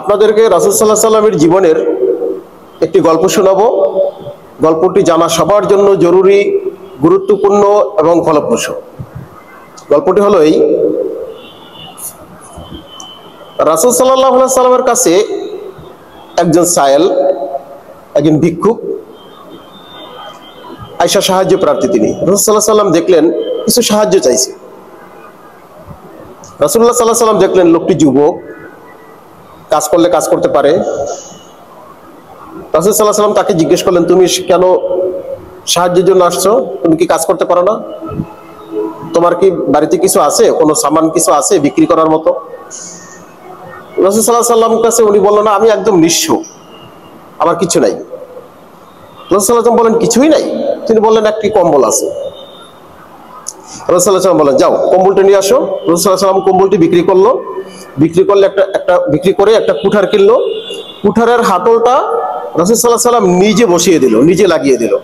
আপনাদেরকে রাসূল সাল্লাল্লাহু আলাইহি সাল্লামের জীবনের একটি গল্প শোনাবো। গল্পটি জানা সবার জন্য জরুরি, গুরুত্বপূর্ণ এবং ফলপ্রসূ। গল্পটি হলো এই, রাসূল সাল্লাল্লাহু আলাইহি সাল্লামের কাছে একজন সায়েল, একজন ভিক্ষুক আয়েশা সাহায্য প্রার্থী। তিনি রাসূল সাল্লাল্লাহু আলাইহি সাল্লাম দেখলেন কিছু সাহায্য চাইছে। রাসূলুল্লাহ সাল্লাল্লাহু আলাইহি সাল্লাম দেখলেন লোকটি যুবক, কাজ করলে কাজ করতে পারে। রাসূল সাল্লাল্লাহু আলাইহি সাল্লাম তাকে জিজ্ঞেস করলেন, তুমি কেন সাহায্যের জন্য আসছো? তুমি কি কাজ করতে পারো না? তোমার কি বাড়িতে কিছু আছে, কোনো সামান কিছু আছে বিক্রি করার মতো? রাসূল সাল্লাল্লাহু আলাইহি সাল্লাম কাছে উনি বললেন, না, আমি একদম নিঃস্ব, আমার কিছু নাই। রাসূল সাল্লাল্লাহু আলাইহি সাল্লাম বললেন, কিছুই নাই? তিনি বললেন, একটি কম্বল আছে। রাসূল সাল্লাল্লাহু আলাইহি সাল্লাম বললেন, যাও কম্বলটা নিয়ে আসো। রাসূল সাল্লাল্লাহু আলাইহি সাল্লাম কম্বলটি বিক্রি করলো। বিক্রি করে একটা কুঠার কিনলো। কুঠারের হাতলটা রাসূল সাল্লাল্লাহু আলাইহি সাল্লাম নিজে বসিয়ে দিল, নিজে লাগিয়ে দিল।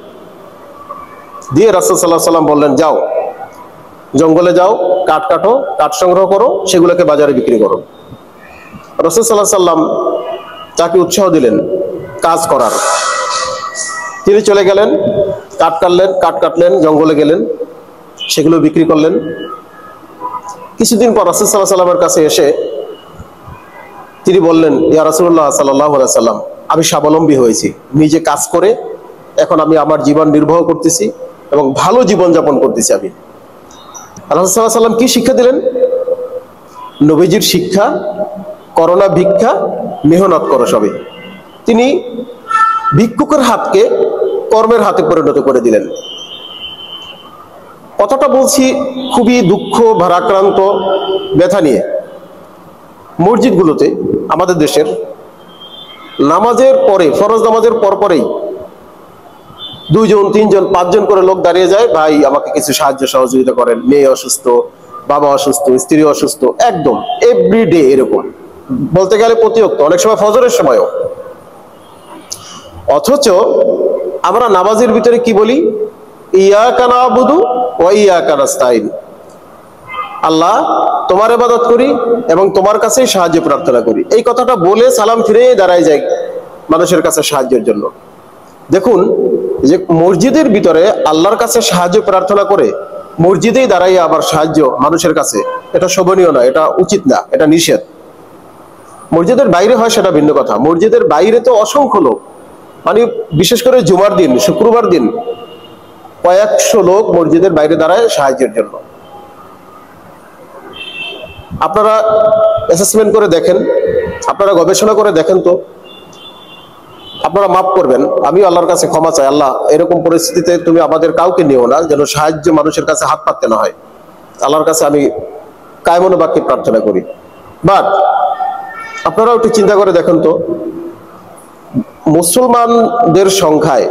দিয়ে রাসূল সাল্লাল্লাহু আলাইহি সাল্লাম বললেন, যাও জঙ্গলে যাও, কাঠ কাটো, কাঠ সংগ্রহ করো, সেগুলোকে বাজারে বিক্রি করো। রাসূল সাল্লাল্লাহু আলাইহি সাল্লাম তাকে উৎসাহ দিলেন কাজ করার। তিনি চলে গেলেন, কাঠ কাটলেন, জঙ্গলে গেলেন, সেগুলো বিক্রি করলেন। কিছুদিন পর রাসূল সাল্লাল্লাহু আলাইহি সাল্লামের কাছে এসে তিনি বললেন, ইয়া রাসূলুল্লাহ সাল্লাল্লাহু আলাইহি সাল্লাম, আমি স্বাবলম্বী হয়েছি, নিজে কাজ করে এখন আমি আমার জীবন নির্বাহ করতেছি এবং ভালো জীবন যাপন করতেছি। আমি রাসূল সাল্লাল্লাহু আলাইহি সাল্লাম কি শিক্ষা দিলেন? নবীজির শিক্ষা, করোনা ভিক্ষা, মেহনত করো সবই। তিনি ভিক্ষুকের হাতকে কর্মের হাতে পরিণত করে দিলেন। কথাটা বলছি খুবই দুঃখ ভারাক্রান্ত, ব্যথা নিয়ে। মসজিদগুলোতে আমাদের দেশের নামাজের পরে, ফরজ নামাজের পরেই 2 জন 3 জন 5 জন করে লোক দাঁড়িয়ে যায়, ভাই আমাকে কিছু সাহায্য সহযোগিতা করেন, মেয়ে অসুস্থ, বাবা অসুস্থ, স্ত্রী অসুস্থ, একদম এভরিডে এরকম, বলতে গেলে প্রতিনিয়ত, অনেক সময় ফজরের সময়ও। অথচ আমরা নামাজের ভিতরে কি বলি? ইয়াকা না'বুদু ওয়া ইয়াকা নাস্তাইন। আল্লাহ, তোমার ইবাদত করি এবং তোমার কাছেই সাহায্য প্রার্থনা করি। এই কথাটা বলে সালাম ফিরে দাঁড়ায় যায় মানুষের কাছে সাহায্যের জন্য। দেখুন যে মসজিদের ভিতরে আল্লাহর কাছে সাহায্য প্রার্থনা করে মসজিদেই দাঁড়াইয়া আবার সাহায্য মানুষের কাছে, এটা শোভনীয় না, এটা উচিত না, এটা নিষেধ। মসজিদের বাইরে হয় সেটা ভিন্ন কথা। মসজিদের বাইরে তো অসংখ্য লোক, মানে বিশেষ করে জুমার দিন, শুক্রবার দিন কয়েকশো লোক মসজিদের বাইরে দাঁড়ায় সাহায্যের জন্য। আপনারা অ্যাসেসমেন্ট করে দেখেন, আপনারা গবেষণা করে দেখেন তো, আপনারা মাফ করবেন, আমি আল্লাহর কাছে ক্ষমা চাই, আল্লাহ এরকম পরিস্থিতিতে তুমি আমাদের কাউকে নিও না, যেন সাহায্য মানুষের কাছে হাত পাততে না হয়। আল্লাহর কাছে আমি কায়মনো বাক্যে প্রার্থনা করি। বাট আপনারাও একটু চিন্তা করে দেখেন তো, মুসলমানদের সংখ্যায়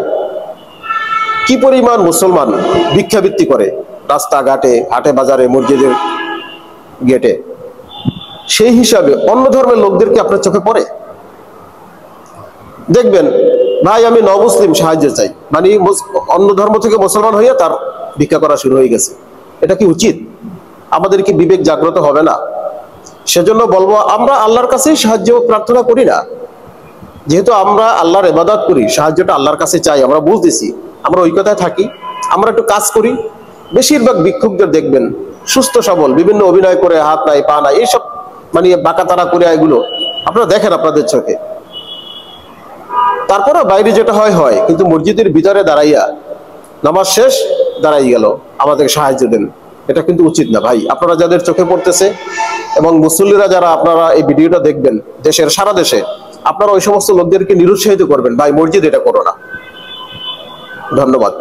কি পরিমাণ মুসলমান ভিক্ষাবৃত্তি করে রাস্তাঘাটে, হাটে বাজারে, মসজিদের গেটে। সেই হিসাবে অন্য ধর্মের লোকদেরকে আপনার চোখে পড়ে? দেখবেন, ভাই আমি নমুসলিম, সাহায্য চাই, মানে অন্য ধর্ম থেকে মুসলমান হইয়া তার ভিক্ষা করা শুরু হয়ে গেছে। এটা কি উচিত? আমাদের কি বিবেক জাগ্রত হবে না? সেজন্য বলবো, আমরা আল্লাহর কাছেই সাহায্য প্রার্থনা করি না। যেহেতু আমরা আল্লাহর ইবাদত করি, সাহায্যটা আল্লাহর কাছে চাই, আমরা বুঝতেছি, আমরা ওই কথায় থাকি, আমরা একটু কাজ করি। বেশিরভাগ ভিক্ষুকদের দেখবেন সুস্থ সবল, বিভিন্ন অভিনয় করে, হাত নাই পা নাই, এইসব মানে বাঁকাতারা করে, এগুলো আপনারা দেখেন আপনাদের চোখে। তারপরে বাইরে যেটা হয় হয়, কিন্তু মসজিদের ভিতরে দাঁড়াইয়া নামাজ শেষ দাঁড়াই গেল, আমাদেরকে সাহায্য দেন, এটা কিন্তু উচিত না ভাই। আপনারা যাদের চোখে পড়তেছে এবং মুসল্লিরা যারা আপনারা এই ভিডিওটা দেখবেন দেশের সারা দেশে, আপনারা ওই সমস্ত লোকদেরকে নিরুৎসাহিত করবেন, ভাই মসজিদ এটা করো না। ধন্যবাদ।